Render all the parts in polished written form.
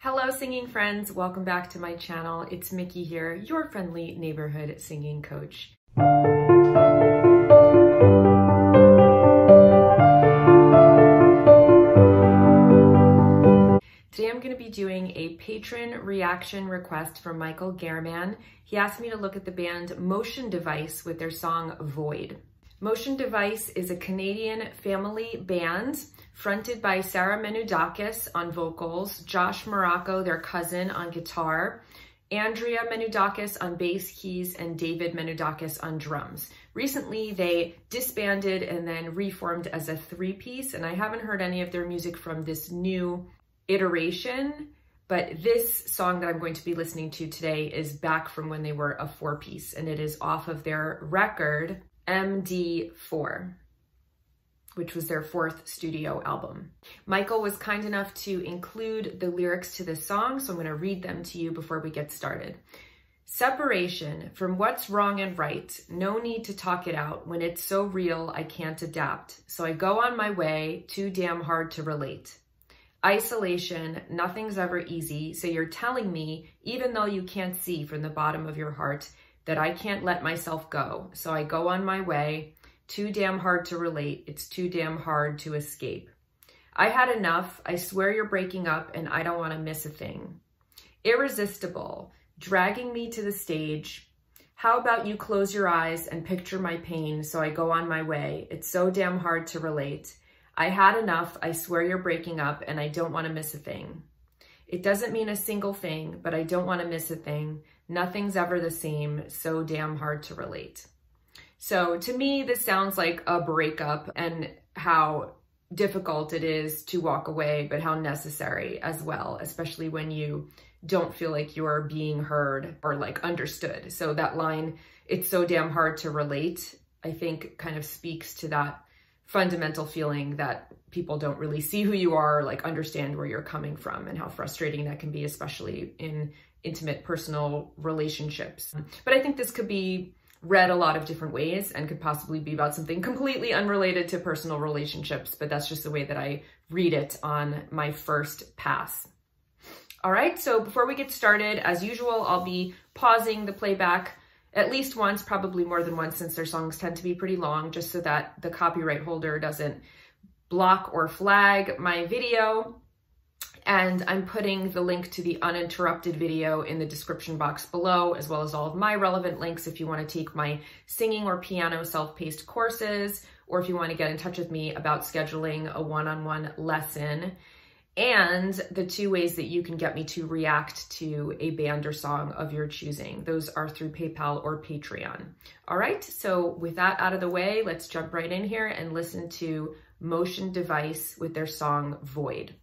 Hello singing friends, welcome back to my channel. It's Miki here, your friendly neighborhood singing coach. Today I'm going to be doing a patron reaction request from Michael Gehrman. He asked me to look at the band Motion Device with their song Void. Motion Device is a Canadian family band fronted by Sarah Menudakis on vocals, Josh Morocco, their cousin, on guitar, Andrea Menudakis on bass, keys, and David Menudakis on drums. Recently, they disbanded and then reformed as a three-piece, and I haven't heard any of their music from this new iteration, but this song that I'm going to be listening to today is back from when they were a four-piece, and it is off of their record, MD4, which was their fourth studio album. Michael was kind enough to include the lyrics to this song, so I'm going to read them to you before we get started. Separation from what's wrong and right. No need to talk it out. When it's so real, I can't adapt. So I go on my way, too damn hard to relate. Isolation, nothing's ever easy. So you're telling me, even though you can't see from the bottom of your heart, that I can't let myself go. So I go on my way, too damn hard to relate. It's too damn hard to escape. I had enough. I swear you're breaking up and I don't want to miss a thing. Irresistible, dragging me to the stage. How about you close your eyes and picture my pain so I go on my way. It's so damn hard to relate. I had enough. I swear you're breaking up and I don't want to miss a thing. It doesn't mean a single thing, but I don't want to miss a thing. Nothing's ever the same, so damn hard to relate. So to me, this sounds like a breakup and how difficult it is to walk away, but how necessary as well, especially when you don't feel like you're being heard or like understood. So that line, it's so damn hard to relate, I think kind of speaks to that fundamental feeling that people don't really see who you are, like understand where you're coming from, and how frustrating that can be, especially in intimate personal relationships. But I think this could be read a lot of different ways and could possibly be about something completely unrelated to personal relationships, but that's just the way that I read it on my first pass. All right, so before we get started, as usual, I'll be pausing the playback at least once, probably more than once, since their songs tend to be pretty long, just so that the copyright holder doesn't block or flag my video. And I'm putting the link to the Uninterrupted video in the description box below, as well as all of my relevant links if you want to take my singing or piano self-paced courses, or if you want to get in touch with me about scheduling a one-on-one lesson, and the two ways that you can get me to react to a band or song of your choosing. Those are through PayPal or Patreon. All right, so with that out of the way, let's jump right in here and listen to Motion Device with their song Void.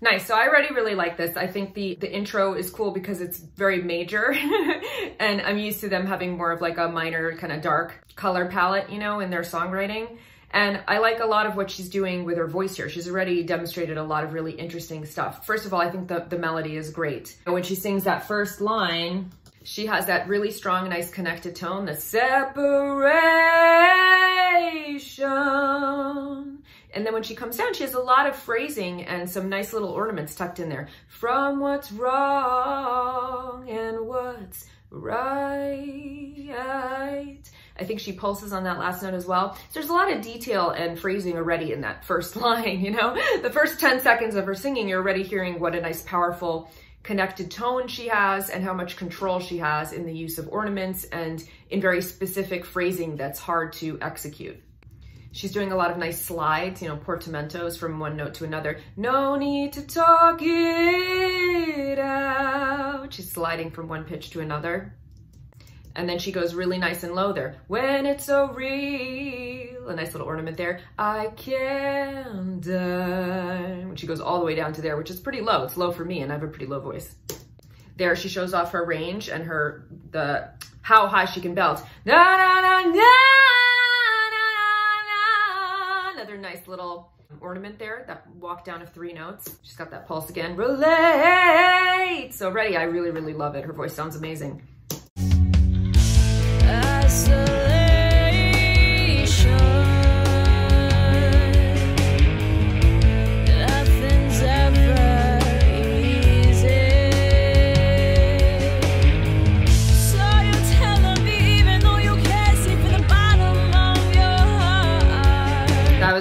Nice, so I already really like this. I think the intro is cool because it's very major and I'm used to them having more of like a minor kind of dark color palette, you know, in their songwriting. And I like a lot of what she's doing with her voice here. She's already demonstrated a lot of really interesting stuff. First of all, I think the melody is great. And when she sings that first line, she has that really strong, nice connected tone, the separation. And then when she comes down, she has a lot of phrasing and some nice little ornaments tucked in there. From what's wrong and what's right. I think she pulses on that last note as well. So there's a lot of detail and phrasing already in that first line, you know? The first 10 seconds of her singing, you're already hearing what a nice, powerful connected tone she has and how much control she has in the use of ornaments and in very specific phrasing that's hard to execute. She's doing a lot of nice slides, you know, portamentos from one note to another. No need to talk it out. She's sliding from one pitch to another. And then she goes really nice and low there. When it's so real, a nice little ornament there. I can die. When she goes all the way down to there, which is pretty low. It's low for me and I have a pretty low voice. There she shows off her range and how high she can belt. Na, na, na, na, na, na. Another nice little ornament there, that walk down of 3 notes. She's got that pulse again. Relate. So ready, I really, really love it. Her voice sounds amazing.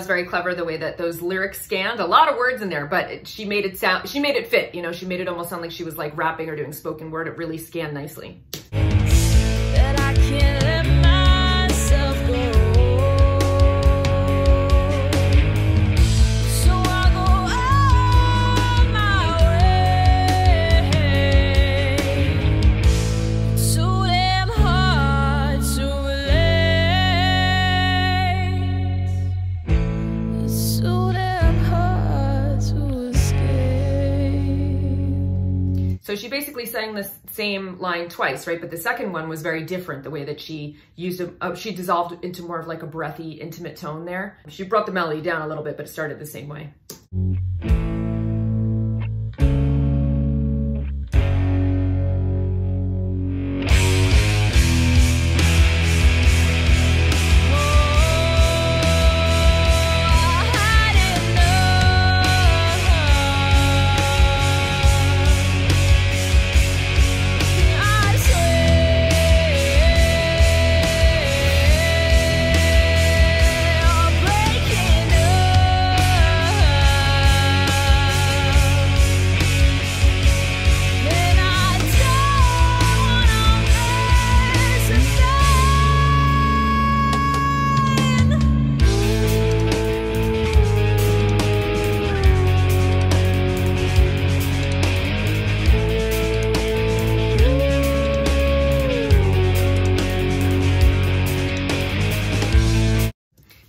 Very clever the way that those lyrics scanned. A lot of words in there, but she made it fit, you know, she made it almost sound like she was like rapping or doing spoken word. It really scanned nicely. That I can't let myself go. So I go on my way. It's so damn hard to relate. So damn hard to escape. So she basically sang the same line twice, right? But the second one was very different, the way that she used it. She dissolved into more of like a breathy, intimate tone there. She brought the melody down a little bit, but it started the same way.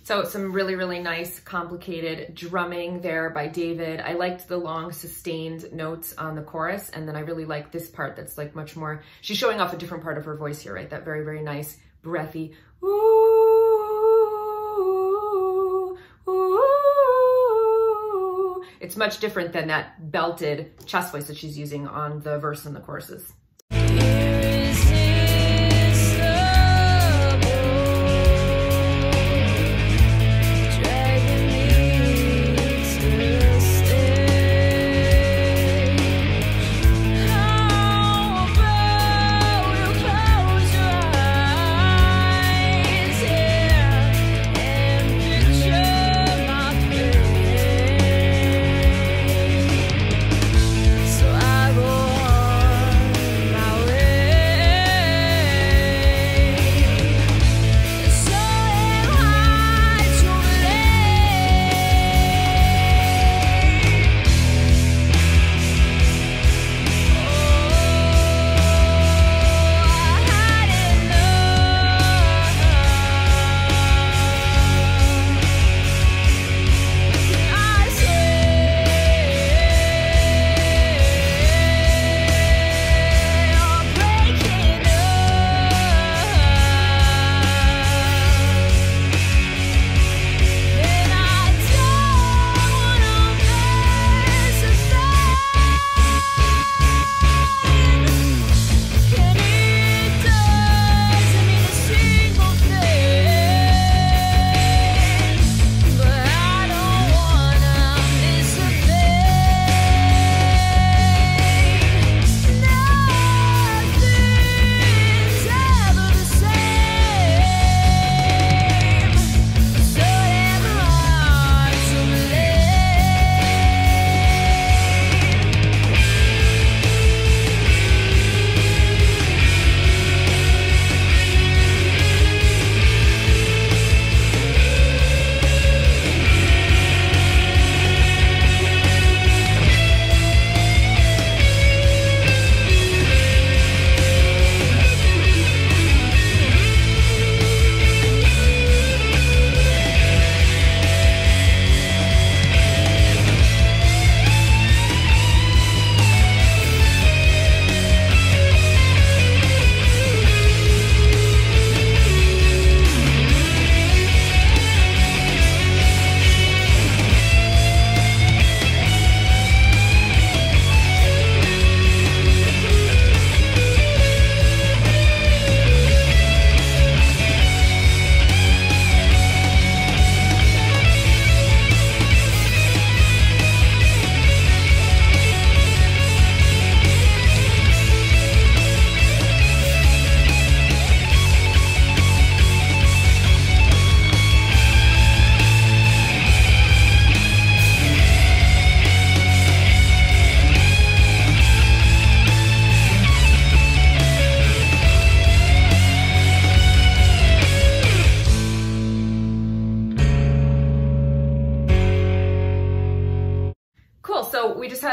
So some really, really nice, complicated drumming there by David. I liked the long sustained notes on the chorus. And then I really like this part that's like much more, she's showing off a different part of her voice here, right? That very, very nice, breathy, ooh, ooh. It's much different than that belted chest voice that she's using on the verse and the choruses.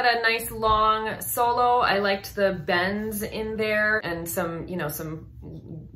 had a nice long solo. I liked the bends in there and some, you know, some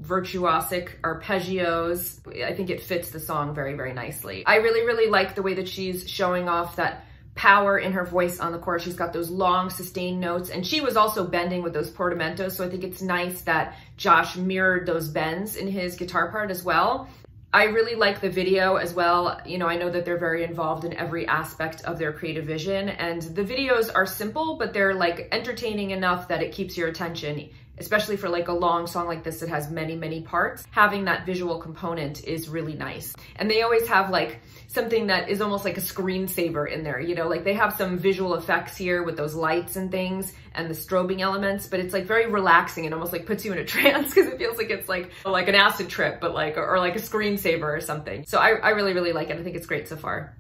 virtuosic arpeggios. I think it fits the song very, very nicely. I really, really like the way that she's showing off that power in her voice on the chorus. She's got those long sustained notes, and she was also bending with those portamentos, so I think it's nice that Josh mirrored those bends in his guitar part as well. I really like the video as well. You know, I know that they're very involved in every aspect of their creative vision, and the videos are simple, but they're like entertaining enough that it keeps your attention, especially for like a long song like this that has many, many parts. Having that visual component is really nice. And they always have like something that is almost like a screensaver in there, you know, like they have some visual effects here with those lights and things and the strobing elements, but it's like very relaxing and almost like puts you in a trance because it feels like it's like an acid trip, but like, or like a screensaver or something. So I really, really like it. I think it's great so far.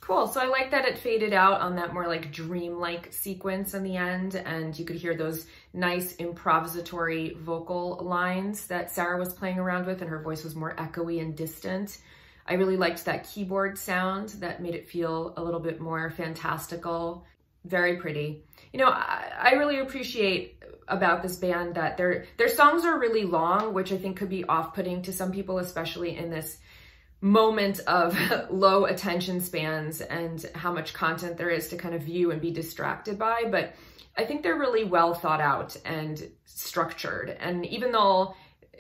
Cool, so I like that it faded out on that more like dreamlike sequence in the end, and you could hear those nice improvisatory vocal lines that Sarah was playing around with, and her voice was more echoey and distant. I really liked that keyboard sound that made it feel a little bit more fantastical. Very pretty. You know, I really appreciate about this band that their songs are really long, which I think could be off-putting to some people, especially in this moment of low attention spans and how much content there is to kind of view and be distracted by. But I think they're really well thought out and structured. And even though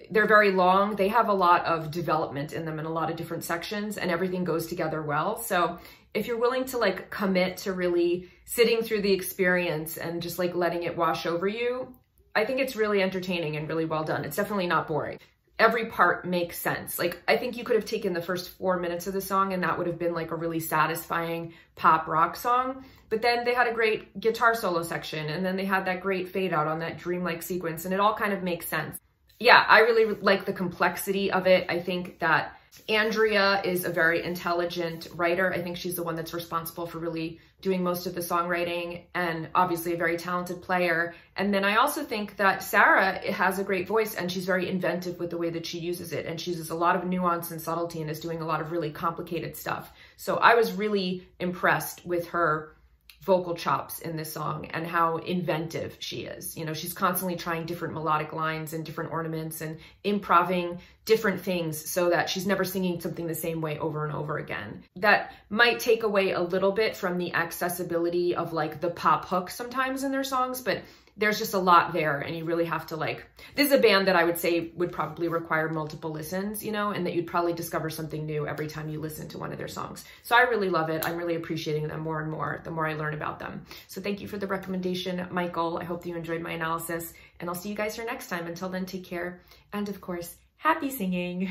they're very long, they have a lot of development in them in a lot of different sections, and everything goes together well. So if you're willing to like commit to really sitting through the experience and just like letting it wash over you, I think it's really entertaining and really well done. It's definitely not boring. Every part makes sense. Like, I think you could have taken the first 4 minutes of the song and that would have been like a really satisfying pop rock song. But then they had a great guitar solo section, and then they had that great fade out on that dreamlike sequence, and it all kind of makes sense. Yeah, I really like the complexity of it. I think that Andrea is a very intelligent writer. I think she's the one that's responsible for really doing most of the songwriting, and obviously a very talented player. And then I also think that Sarah has a great voice, and she's very inventive with the way that she uses it. And she uses a lot of nuance and subtlety and is doing a lot of really complicated stuff. So I was really impressed with her vocal chops in this song and how inventive she is. You know, she's constantly trying different melodic lines and different ornaments and improving different things so that she's never singing something the same way over and over again. That might take away a little bit from the accessibility of like the pop hook sometimes in their songs, but there's just a lot there, and you really have to like, this is a band that I would say would probably require multiple listens, you know, and that you'd probably discover something new every time you listen to one of their songs. So I really love it. I'm really appreciating them more and more the more I learn about them. So thank you for the recommendation, Michael. I hope that you enjoyed my analysis, and I'll see you guys here next time. Until then, take care. And of course, happy singing.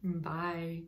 Bye.